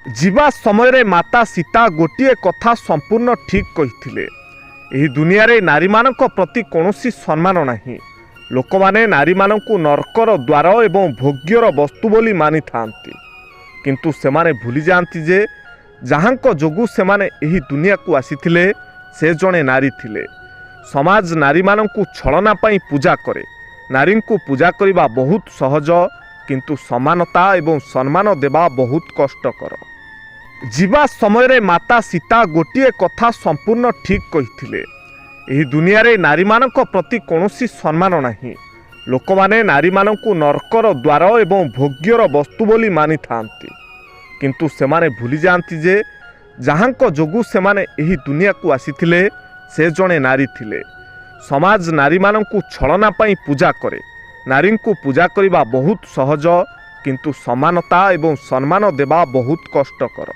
जीवा समय माता सीता गोटे कथा संपूर्ण ठीक कही एही दुनिया रे नारी मानक प्रति कौनसी सम्मान नहीं। लोक माने नारी मानकु नरकर द्वार एवं भोग्यर वस्तु बोली मानि थांती, किंतु सेमाने भूली जाती जे जहांक जोगु सेमाने एही दुनिया को आसीथिले से जणे नारी थिले। समाज नारी मानकु छलना पाई पूजा करे। नारी को पूजा करिबा बहुत सहज, किंतु समानता एवं सम्मान देबा बहुत कष्टकर। जीवा समय माता सीता गोटे कथा संपूर्ण ठीक कही एही दुनिया रे नारी मानक प्रति कौनसी सम्मान नहीं। लोक माने नारी मानकु नरकर द्वार एवं भोग्यर वस्तु बोली मानि थांती, किंतु सेमाने भूली जाती जे जहांक जोगु सेमाने एही दुनिया को आसीथिले से जणे नारी थिले। समाज नारी मानकु छलना पाई पूजा करे। नारी को पूजा करिबा बहुत सहज, किंतु समानता एवं सम्मान देबा बहुत कष्टकर।